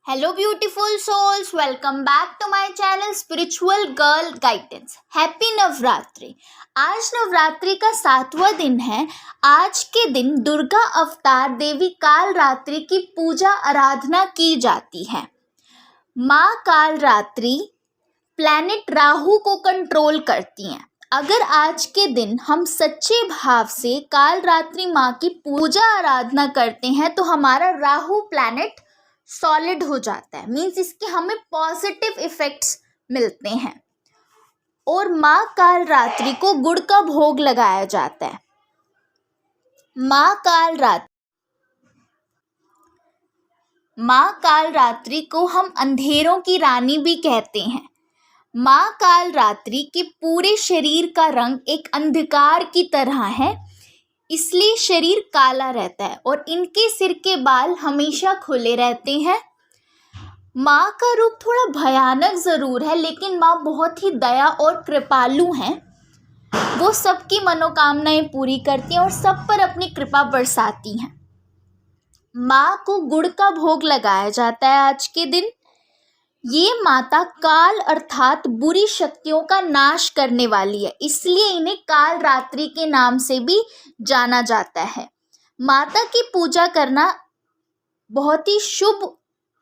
Hello, beautiful souls. Welcome back to my channel Spiritual Girl Guidance. Happy Navratri. आज नवरात्रि का 7वां दिन है। आज के दिन दुर्गा अवतार देवी काल रात्रि की पूजा आराधना की जाती है। माँ काल रात्रि प्लैनेट राहु को कंट्रोल करती हैं। अगर आज के दिन हम सच्चे भाव से काल रात्रि माँ की पूजा आराधना करते हैं तो हमारा राहु प्लैनेट सॉलिड हो जाता है। मीन्स इसके हमें पॉजिटिव इफेक्ट्स मिलते हैं। और माँ काल रात्रि को गुड़ का भोग लगाया जाता है। माँ काल रात्रि को हम अंधेरों की रानी भी कहते हैं। माँ काल रात्रि के पूरे शरीर का रंग एक अंधकार की तरह है, इसलिए शरीर काला रहता है और इनके सिर के बाल हमेशा खुले रहते हैं। माँ का रूप थोड़ा भयानक ज़रूर है, लेकिन माँ बहुत ही दया और कृपालु हैं। वो सबकी मनोकामनाएं पूरी करती हैं और सब पर अपनी कृपा बरसाती हैं। माँ को गुड़ का भोग लगाया जाता है आज के दिन। ये माता काल अर्थात बुरी शक्तियों का नाश करने वाली है, इसलिए इन्हें काल रात्रि के नाम से भी जाना जाता है। माता की पूजा करना बहुत ही शुभ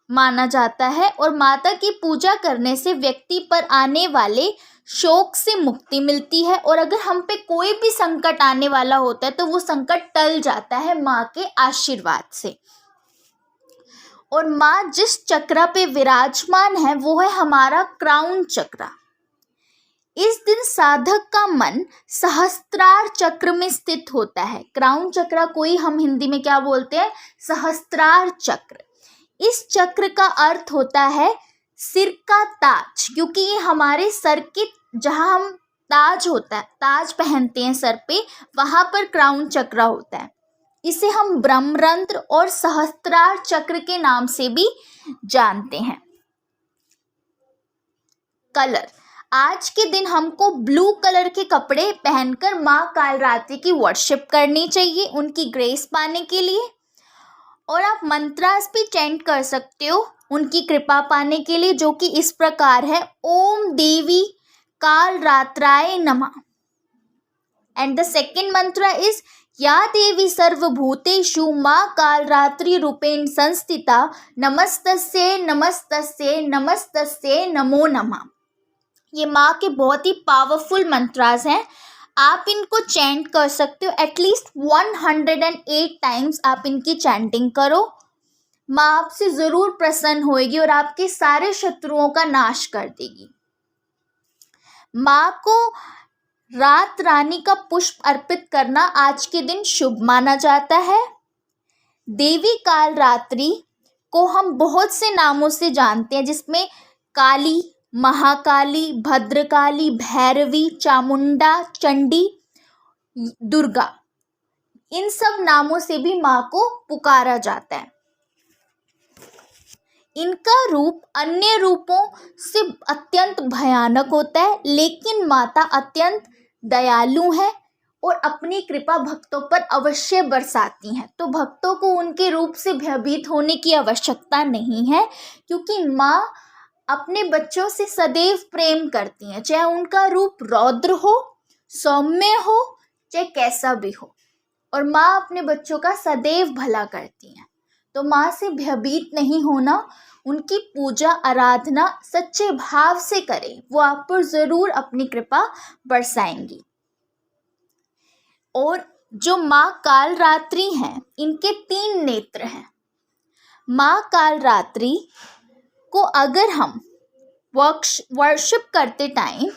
माना जाता है और माता की पूजा करने से व्यक्ति पर आने वाले शोक से मुक्ति मिलती है। और अगर हम पे कोई भी संकट आने वाला होता है तो वो संकट टल जाता है माँ के आशीर्वाद से। और माँ जिस चक्र पे विराजमान है वो है हमारा क्राउन चक्र। इस दिन साधक का मन सहस्त्रार चक्र में स्थित होता है। क्राउन चक्र को ही हम हिंदी में क्या बोलते हैं? सहस्त्रार चक्र। इस चक्र का अर्थ होता है सिर का ताज, क्योंकि ये हमारे सर के जहाँ हम ताज होता है, ताज पहनते हैं सर पे, वहाँ पर क्राउन चक्र होता है। इसे हम ब्रह्मरंध्र और सहस्त्रार चक्र के नाम से भी जानते हैं। कलर, आज के दिन हमको ब्लू कलर के कपड़े पहनकर माँ काल रात्रि की वर्शिप करनी चाहिए, उनकी ग्रेस पाने के लिए। और आप मंत्रास भी चैंट कर सकते हो उनकी कृपा पाने के लिए, जो कि इस प्रकार है: ओम देवी काल रात्राय नमः। एंड द सेकेंड मंत्र इज या देवी सर्वभूतेषु माँ काल रात्रि रूपेण संस्थिता नमस्तस्यै नमस्तस्यै नमस्तस्यै नमो नमः। ये माँ के बहुत ही पावरफुल मंत्रास हैं। आप इनको चैंट कर सकते हो। एटलीस्ट 108 टाइम्स आप इनकी चैंटिंग करो। माँ आपसे ज़रूर प्रसन्न होएगी और आपके सारे शत्रुओं का नाश कर देगी। माँ को रात रानी का पुष्प अर्पित करना आज के दिन शुभ माना जाता है। देवी काल रात्रि को हम बहुत से नामों से जानते हैं, जिसमें काली, महाकाली, भद्रकाली, भैरवी, चामुंडा, चंडी, दुर्गा, इन सब नामों से भी माँ को पुकारा जाता है। इनका रूप अन्य रूपों से अत्यंत भयानक होता है, लेकिन माता अत्यंत दयालु है और अपनी कृपा भक्तों पर अवश्य बरसाती हैं। तो भक्तों को उनके रूप से भयभीत होने की आवश्यकता नहीं है, क्योंकि माँ अपने बच्चों से सदैव प्रेम करती हैं, चाहे उनका रूप रौद्र हो, सौम्य हो, चाहे कैसा भी हो। और माँ अपने बच्चों का सदैव भला करती हैं। तो माँ से भयभीत नहीं होना, उनकी पूजा आराधना सच्चे भाव से करें, वो आप पर ज़रूर अपनी कृपा बरसाएंगी। और जो माँ काल रात्रि हैं, इनके 3 नेत्र हैं। माँ काल रात्रि को अगर हम वर्शिप करते time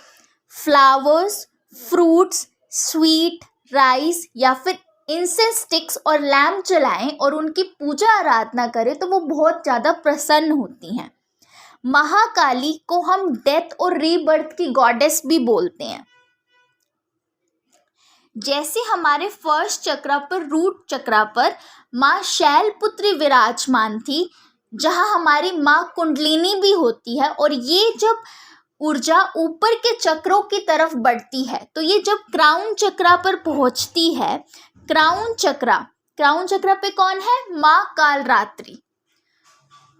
flowers, fruits, sweet, rice या फिर इंसेंस स्टिक्स और लैम्प जलाएं और उनकी पूजा आराधना करें तो वो बहुत ज़्यादा प्रसन्न होती हैं। महाकाली को हम डेथ और रीबर्थ की गॉडेस भी बोलते हैं। जैसे हमारे फर्स्ट चक्र पर, रूट चक्र पर माँ शैलपुत्री विराजमान थी, जहाँ हमारी माँ कुंडलिनी भी होती है। और ये जब ऊर्जा ऊपर के चक्रों की तरफ बढ़ती है तो ये जब क्राउन चक्र पर पहुँचती है, क्राउन चक्र पे कौन है? माँ काल रात्रि।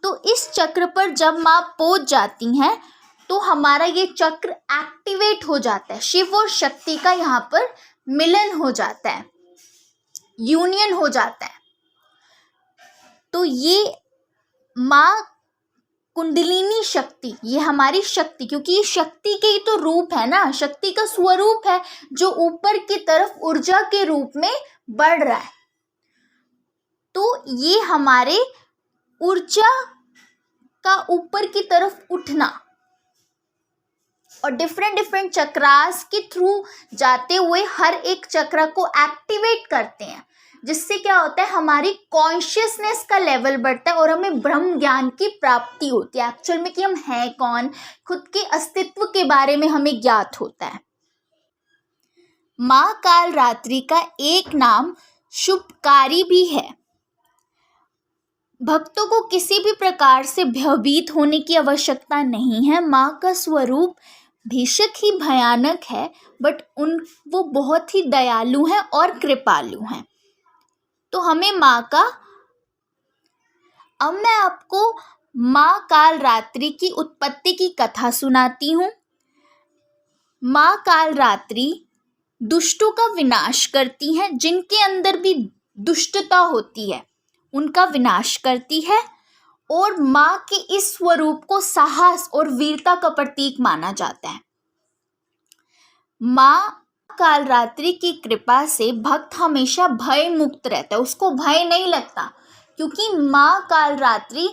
तो इस चक्र पर जब माँ पहुँच जाती हैं तो हमारा ये चक्र एक्टिवेट हो जाता है, शिव और शक्ति का यहाँ पर मिलन हो जाता है, यूनियन हो जाता है। तो ये माँ कुंडलिनी शक्ति, ये हमारी शक्ति, क्योंकि ये शक्ति के ही तो रूप है ना, शक्ति का स्वरूप है जो ऊपर की तरफ ऊर्जा के रूप में बढ़ रहा है। तो ये हमारे ऊर्जा का ऊपर की तरफ उठना और डिफरेंट चक्रास के थ्रू जाते हुए हर एक चक्र को एक्टिवेट करते हैं, जिससे क्या होता है, हमारी कॉन्शियसनेस का लेवल बढ़ता है और हमें ब्रह्म ज्ञान की प्राप्ति होती है, एक्चुअल में कि हम हैं कौन, खुद के अस्तित्व के बारे में हमें ज्ञात होता है। माँ काल रात्रि का एक नाम शुभकारी भी है। भक्तों को किसी भी प्रकार से भयभीत होने की आवश्यकता नहीं है। माँ का स्वरूप बेशक ही भयानक है, बट वो बहुत ही दयालु हैं और कृपालु हैं। तो हमें माँ का, अब मैं आपको माँ काल रात्रि की उत्पत्ति की कथा सुनाती हूँ। माँ काल रात्रि दुष्टों का विनाश करती हैं, जिनके अंदर भी दुष्टता होती है उनका विनाश करती है, और माँ के इस स्वरूप को साहस और वीरता का प्रतीक माना जाता है। माँ काल रात्रि की कृपा से भक्त हमेशा भय मुक्त रहता है, उसको भय नहीं लगता, क्योंकि माँ काल रात्रि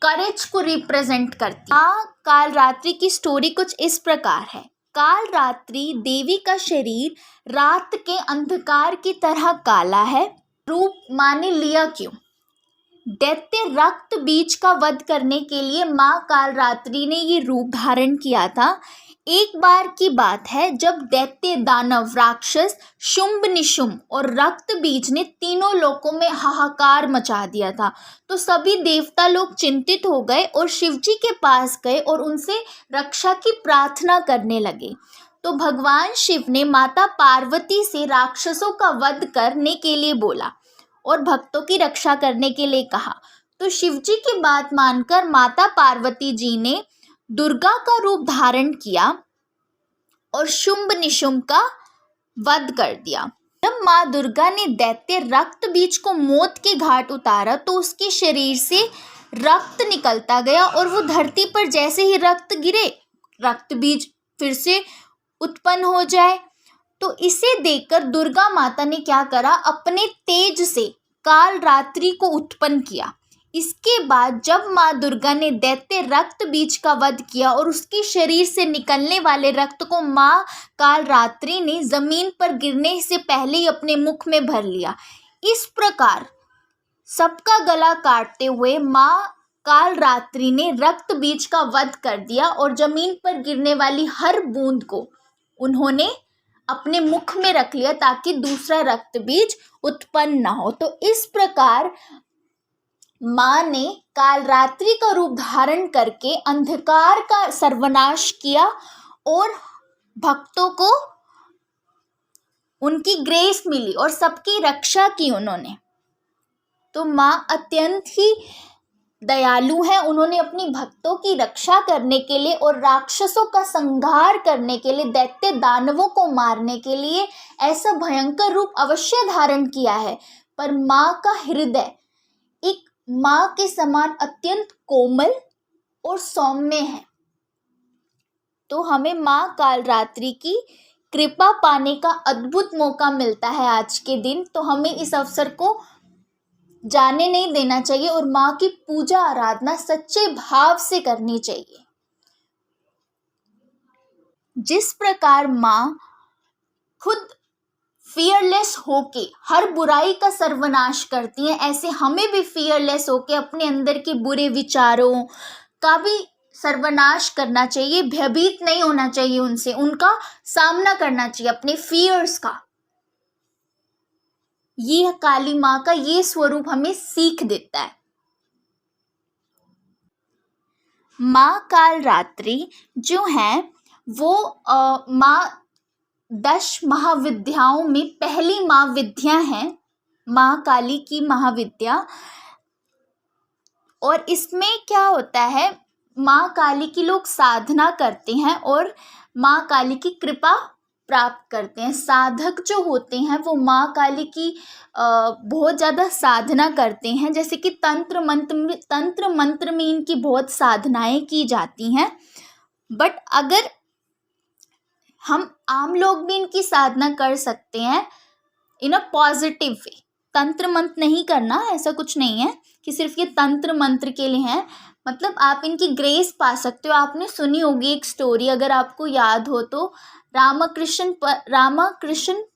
करेज को रिप्रेजेंट करती है। माँ काल रात्रि की स्टोरी कुछ इस प्रकार है। काल रात्रि देवी का शरीर रात के अंधकार की तरह काला है। रूप माँ ने लिया क्यों? दैत्य रक्त बीज का वध करने के लिए माँ काल रात्रि ने ये रूप धारण किया था। एक बार की बात है जब दैत्य दानव राक्षस शुंभ निशुंभ और रक्त बीज ने तीनों लोकों में हाहाकार मचा दिया था। तो सभी देवता लोग चिंतित हो गए और शिवजी के पास गए और उनसे रक्षा की प्रार्थना करने लगे। तो भगवान शिव ने माता पार्वती से राक्षसों का वध करने के लिए बोला और भक्तों की रक्षा करने के लिए कहा। तो शिवजी की बात मानकर माता पार्वती जी ने दुर्गा का रूप धारण किया और शुंभ निशुंभ का वध कर दिया। जब माँ दुर्गा ने दैत्य रक्त बीज को मौत के घाट उतारा तो उसके शरीर से रक्त निकलता गया और वो धरती पर जैसे ही रक्त गिरे, रक्त बीज फिर से उत्पन्न हो जाए। तो इसे देखकर दुर्गा माता ने क्या करा, अपने तेज से काल रात्रि को उत्पन्न किया। इसके बाद जब माँ दुर्गा ने दैत्य रक्त बीज का वध किया और उसके शरीर से निकलने वाले रक्त को माँ काल रात्रि ने जमीन पर गिरने से पहले ही अपने मुख में भर लिया। इस प्रकार सबका गला काटते हुए माँ काल रात्रि ने रक्त बीज का वध कर दिया और जमीन पर गिरने वाली हर बूंद को उन्होंने अपने मुख में रख लिया ताकि दूसरा रक्त बीज उत्पन्न न हो। तो इस प्रकार माँ ने काल रात्रि का रूप धारण करके अंधकार का सर्वनाश किया और भक्तों को उनकी ग्रेस मिली और सबकी रक्षा की उन्होंने। तो माँ अत्यंत ही दयालु है। उन्होंने अपनी भक्तों की रक्षा करने के लिए और राक्षसों का संहार करने के लिए, दैत्य दानवों को मारने के लिए ऐसा भयंकर रूप अवश्य धारण किया है। पर माँ का हृदय एक माँ के समान अत्यंत कोमल और सौम्य है। तो हमें माँ काल रात्रि की कृपा पाने का अद्भुत मौका मिलता है आज के दिन। तो हमें इस अवसर को जाने नहीं देना चाहिए और माँ की पूजा आराधना सच्चे भाव से करनी चाहिए। जिस प्रकार माँ खुद फियरलेस होके हर बुराई का सर्वनाश करती हैं, ऐसे हमें भी फियरलेस होके अपने अंदर के बुरे विचारों का भी सर्वनाश करना चाहिए। भयभीत नहीं होना चाहिए उनसे, उनका सामना करना चाहिए, अपने फियर्स का। ये काली माँ का ये स्वरूप हमें सीख देता है। माँ काल रात्रि जो है वो माँ 10 महाविद्याओं में पहली महाविद्या है। माँ काली की महाविद्या और इसमें क्या होता है, माँ काली की लोग साधना करते हैं और माँ काली की कृपा प्राप्त करते हैं। साधक जो होते हैं वो माँ काली की बहुत ज़्यादा साधना करते हैं, जैसे कि तंत्र मंत्र में इनकी बहुत साधनाएं की जाती हैं। बट अगर हम आम लोग भी इनकी साधना कर सकते हैं इन अ पॉजिटिव वे। तंत्र मंत्र नहीं करना, ऐसा कुछ नहीं है कि सिर्फ ये तंत्र मंत्र के लिए हैं, मतलब आप इनकी ग्रेस पा सकते हो। आपने सुनी होगी एक स्टोरी, अगर आपको याद हो तो, रामकृष्ण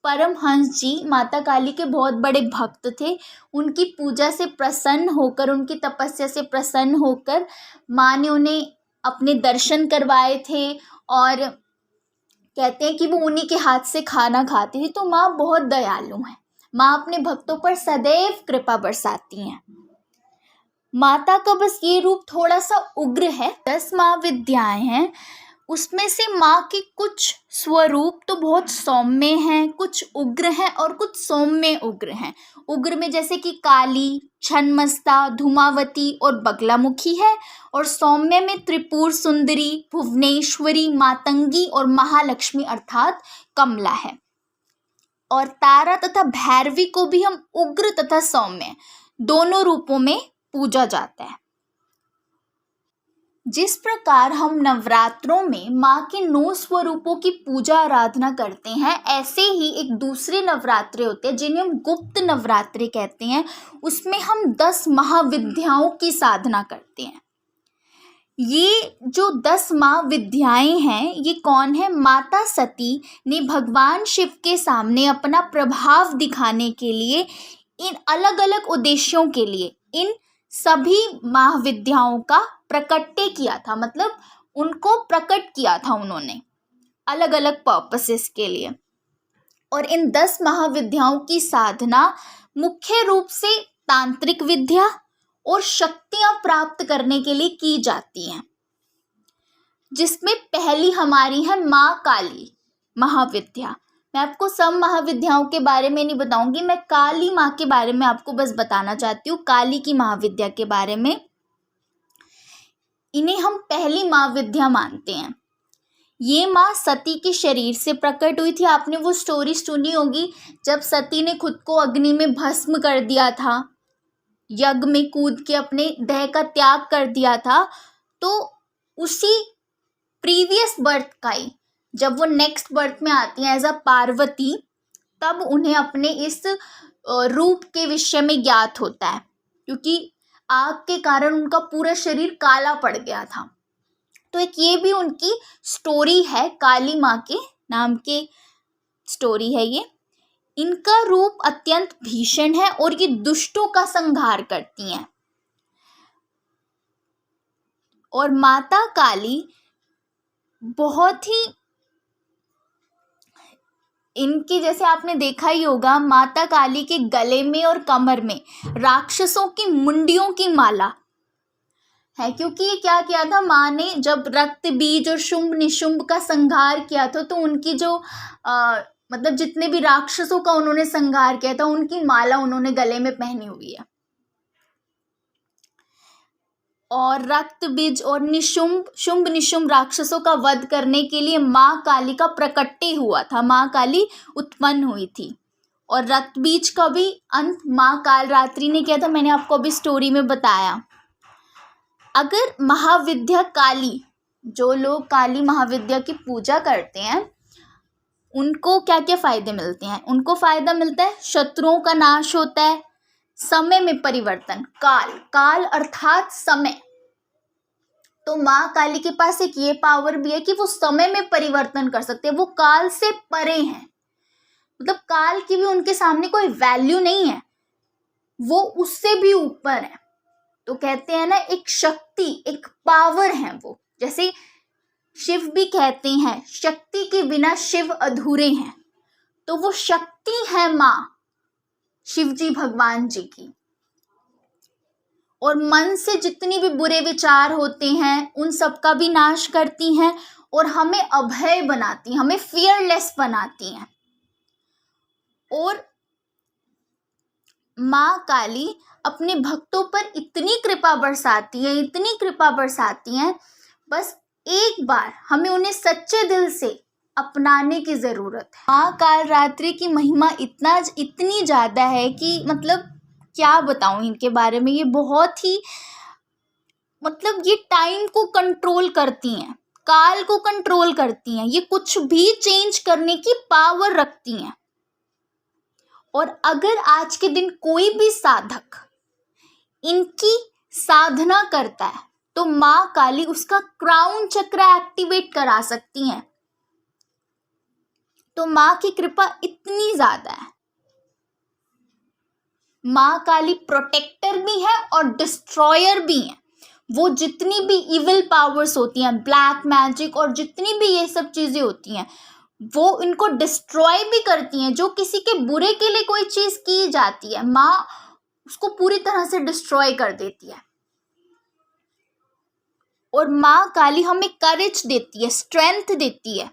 परमहंस जी माता काली के बहुत बड़े भक्त थे। उनकी पूजा से प्रसन्न होकर, उनकी तपस्या से प्रसन्न होकर माँ ने उन्हें अपने दर्शन करवाए थे और कहते हैं कि वो उन्हीं के हाथ से खाना खाती थी। तो माँ बहुत दयालु है, माँ अपने भक्तों पर सदैव कृपा बरसाती हैं। माता का बस ये रूप थोड़ा सा उग्र है। 10 महाविद्याएं हैं, उसमें से माँ के कुछ स्वरूप तो बहुत सौम्य हैं, कुछ उग्र हैं और कुछ सौम्य उग्र हैं। उग्र में जैसे कि काली, छन्मस्ता, धूमावती और बगलामुखी है, और सौम्य में त्रिपुर सुंदरी, भुवनेश्वरी, मातंगी और महालक्ष्मी अर्थात कमला है। और तारा तथा भैरवी को भी हम उग्र तथा सौम्य दोनों रूपों में पूजा जाता है। जिस प्रकार हम नवरात्रों में माँ के 9 स्वरूपों की पूजा आराधना करते हैं, ऐसे ही एक दूसरे नवरात्रे होते हैं जिन्हें हम गुप्त नवरात्रे कहते हैं। उसमें हम 10 महाविद्याओं की साधना करते हैं। ये जो 10 महाविद्याएं हैं, ये कौन है? माता सती ने भगवान शिव के सामने अपना प्रभाव दिखाने के लिए, इन अलग अलग उद्देश्यों के लिए इन सभी महाविद्याओं का प्रकट्य किया था, मतलब उनको प्रकट किया था उन्होंने अलग अलग पर्पसेस के लिए। और इन 10 महाविद्याओं की साधना मुख्य रूप से तांत्रिक विद्या और शक्तियां प्राप्त करने के लिए की जाती हैं, जिसमें पहली हमारी है माँ काली महाविद्या। मैं आपको सब महाविद्याओं के बारे में नहीं बताऊंगी, मैं काली माँ के बारे में आपको बस बताना चाहती हूँ, काली की महाविद्या के बारे में। इन्हें हम पहली महाविद्या मानते हैं। ये माँ सती के शरीर से प्रकट हुई थी। आपने वो स्टोरी सुनी होगी जब सती ने खुद को अग्नि में भस्म कर दिया था, यज्ञ में कूद के अपने देह का त्याग कर दिया था। तो उसी प्रीवियस बर्थ का ही, जब वो नेक्स्ट बर्थ में आती हैं एज अ पार्वती, तब उन्हें अपने इस रूप के विषय में ज्ञात होता है, क्योंकि आग के कारण उनका पूरा शरीर काला पड़ गया था। तो एक ये भी उनकी स्टोरी है, काली माँ के नाम के स्टोरी है ये। इनका रूप अत्यंत भीषण है और ये दुष्टों का संहार करती हैं। और माता काली बहुत ही, इनकी जैसे आपने देखा ही होगा, माता काली के गले में और कमर में राक्षसों की मुंडियों की माला है, क्योंकि ये क्या किया था, माँ ने जब रक्त बीज और शुंभ निशुंभ का संहार किया था, तो उनकी जो मतलब जितने भी राक्षसों का उन्होंने संहार किया था, उनकी माला उन्होंने गले में पहनी हुई है। और रक्त बीज और शुंभ निशुंभ राक्षसों का वध करने के लिए माँ काली का प्रकट्य हुआ था, माँ काली उत्पन्न हुई थी। और रक्त बीज का भी अंत माँ कालरात्रि ने किया था, मैंने आपको अभी स्टोरी में बताया। अगर महाविद्या काली, जो लोग काली महाविद्या की पूजा करते हैं, उनको क्या क्या फायदे मिलते हैं? उनको फायदा मिलता है, शत्रुओं का नाश होता है, समय में परिवर्तन, काल अर्थात समय। तो माँ काली के पास एक ये पावर भी है कि वो समय में परिवर्तन कर सकते हैं। वो काल से परे हैं, मतलब काल की भी उनके सामने कोई वैल्यू नहीं है, वो उससे भी ऊपर है। तो कहते हैं ना, एक शक्ति, एक पावर है वो। जैसे शिव भी कहते हैं, शक्ति के बिना शिव अधूरे हैं। तो वो शक्ति है माँ शिव जी भगवान जी की। और मन से जितनी भी बुरे विचार होते हैं, उन सब का भी नाश करती हैं और हमें अभय बनाती हैं, हमें फियरलेस बनाती हैं। और माँ काली अपने भक्तों पर इतनी कृपा बरसाती है, इतनी कृपा बरसाती हैं, बस एक बार हमें उन्हें सच्चे दिल से अपनाने की ज़रूरत है। माँ काल रात्रि की महिमा इतनी ज़्यादा है कि मतलब क्या बताऊँ इनके बारे में। ये बहुत ही मतलब ये टाइम को कंट्रोल करती हैं, काल को कंट्रोल करती हैं, ये कुछ भी चेंज करने की पावर रखती हैं। और अगर आज के दिन कोई भी साधक इनकी साधना करता है तो माँ काली उसका क्राउन चक्र एक्टिवेट करा सकती हैं। तो माँ की कृपा इतनी ज्यादा है। माँ काली प्रोटेक्टर भी है और डिस्ट्रॉयर भी है। वो जितनी भी इविल पावर्स होती हैं, ब्लैक मैजिक और जितनी भी ये सब चीजें होती हैं, वो इनको डिस्ट्रॉय भी करती हैं। जो किसी के बुरे के लिए कोई चीज की जाती है, माँ उसको पूरी तरह से डिस्ट्रॉय कर देती है। और माँ काली हमें करेज देती है, स्ट्रेंथ देती है।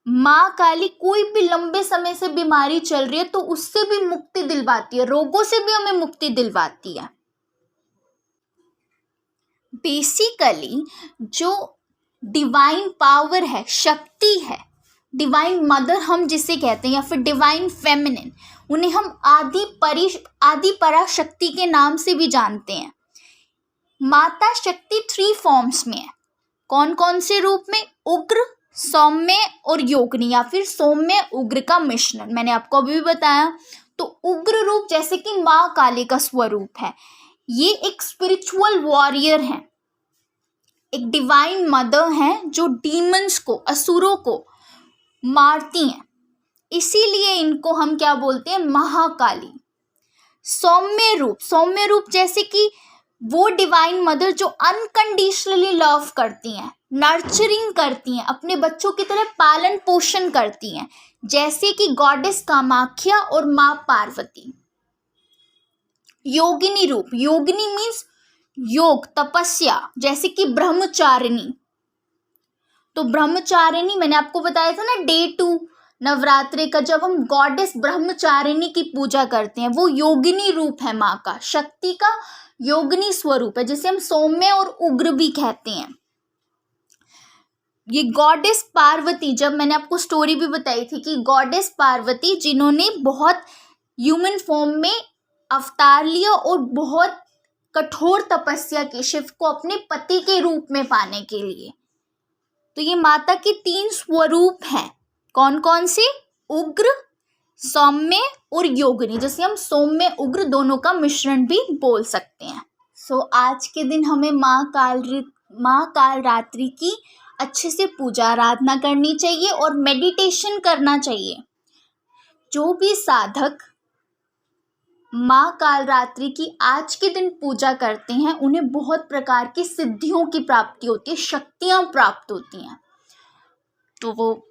माँ काली कोई भी लंबे समय से बीमारी चल रही है तो उससे भी मुक्ति दिलवाती है, रोगों से भी हमें मुक्ति दिलवाती है। बेसिकली जो डिवाइन पावर है, शक्ति है, डिवाइन मदर हम जिसे कहते हैं या फिर डिवाइन फेमिनिन, उन्हें हम आदि पराशक्ति के नाम से भी जानते हैं। माता शक्ति 3 फॉर्म्स में है। कौन कौन से रूप में? उग्र, सौम्य और योगिनी या फिर सौम्य उग्र का मिश्रण। मैंने आपको अभी भी बताया। तो उग्र रूप जैसे कि माँ काली का स्वरूप है, ये एक स्पिरिचुअल वॉरियर है, एक डिवाइन मदर है जो डीमंस को, असुरों को मारती हैं। इसीलिए इनको हम क्या बोलते हैं? महाकाली। सौम्य रूप जैसे कि वो डिवाइन मदर जो अनकंडीशनली लव करती हैं, नर्चरिंग करती हैं, अपने बच्चों की तरह पालन पोषण करती हैं, जैसे कि गॉडेस कामाख्या और माँ पार्वती। योगिनी रूप, योगिनी मीन्स योग, तपस्या, जैसे कि ब्रह्मचारिणी। तो ब्रह्मचारिणी मैंने आपको बताया था ना, डे 2 नवरात्रि का जब हम गॉडेस ब्रह्मचारिणी की पूजा करते हैं, वो योगिनी रूप है माँ का, शक्ति का योगिनी स्वरूप है, जिसे हम सौम्य और उग्र भी कहते हैं। ये गॉडेस पार्वती, जब मैंने आपको स्टोरी भी बताई थी कि गॉडेस पार्वती जिन्होंने बहुत ह्यूमन फॉर्म में अवतार लिया और बहुत कठोर तपस्या की शिव को अपने पति के रूप में पाने के लिए। तो ये माता की 3 स्वरूप हैं। कौन कौन से? उग्र, सौम्य और योगिनी, जैसे हम सौम्य उग्र दोनों का मिश्रण भी बोल सकते हैं। आज के दिन हमें माँ काल रात्रि की अच्छे से पूजा आराधना करनी चाहिए और मेडिटेशन करना चाहिए। जो भी साधक माँ काल रात्रि की आज के दिन पूजा करते हैं, उन्हें बहुत प्रकार की सिद्धियों की प्राप्ति होती है, शक्तियां प्राप्त होती हैं। तो वो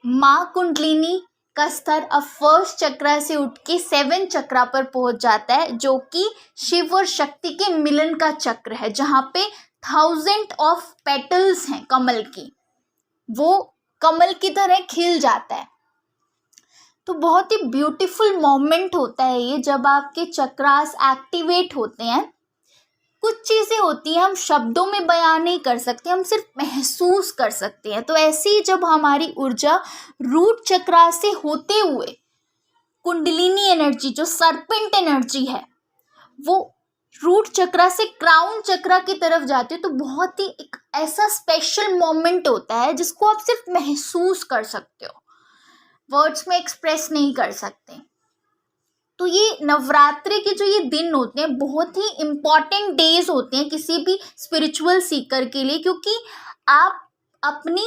माँ कुंडलिनी का स्तर अब 1st चक्रा से उठ के 7 चक्रा पर पहुंच जाता है, जो कि शिव और शक्ति के मिलन का चक्र है, जहाँ पे 1000 ऑफ पेटल्स हैं कमल की, वो कमल की तरह खिल जाता है। तो बहुत ही ब्यूटीफुल मोमेंट होता है ये, जब आपके चक्रास एक्टिवेट होते हैं। कुछ चीज़ें होती हैं हम शब्दों में बयान नहीं कर सकते, हम सिर्फ महसूस कर सकते हैं। तो ऐसे ही जब हमारी ऊर्जा रूट चक्रा से होते हुए कुंडलिनी एनर्जी, जो सरपेंट एनर्जी है, वो रूट चक्रा से क्राउन चक्रा की तरफ जाती है, तो बहुत ही एक ऐसा स्पेशल मोमेंट होता है जिसको आप सिर्फ महसूस कर सकते हो, वर्ड्स में एक्सप्रेस नहीं कर सकते। तो ये नवरात्रि के जो ये दिन होते हैं, बहुत ही इम्पॉर्टेंट डेज होते हैं किसी भी स्पिरिचुअल सीकर के लिए, क्योंकि आप अपनी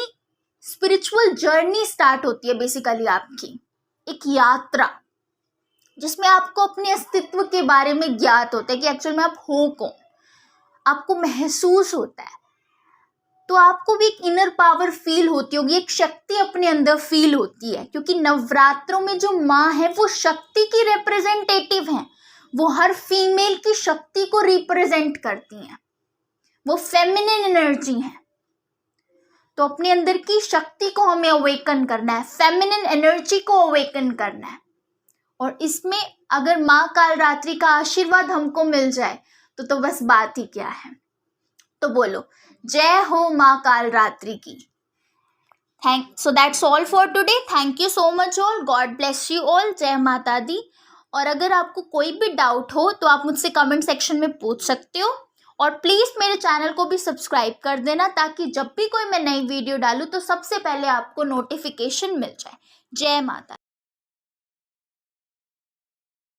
स्पिरिचुअल जर्नी स्टार्ट होती है बेसिकली आपकी एक यात्रा, जिसमें आपको अपने अस्तित्व के बारे में ज्ञात होता है कि एक्चुअल में आप हो कौन, आपको महसूस होता है। तो आपको भी एक इनर पावर फील होती होगी, एक शक्ति अपने अंदर फील होती है, क्योंकि नवरात्रों में जो माँ है वो शक्ति की रिप्रेजेंटेटिव हैं, वो हर फीमेल की शक्ति को रिप्रेजेंट करती हैं, वो फेमिनिन एनर्जी है। तो अपने अंदर की शक्ति को हमें अवेकन करना है, फेमिनिन एनर्जी को अवेकन करना है, और इसमें अगर माँ कालरात्रि का आशीर्वाद हमको मिल जाए तो बस बात ही क्या है। तो बोलो जय हो माँ कालरात्रि की। So that's all for today. Thank you so much all. God bless you all. जय माता दी। और अगर आपको कोई भी डाउट हो तो आप मुझसे कमेंट सेक्शन में पूछ सकते हो, और प्लीज़ मेरे चैनल को भी सब्सक्राइब कर देना ताकि जब भी कोई मैं नई वीडियो डालूँ तो सबसे पहले आपको नोटिफिकेशन मिल जाए। जय माता।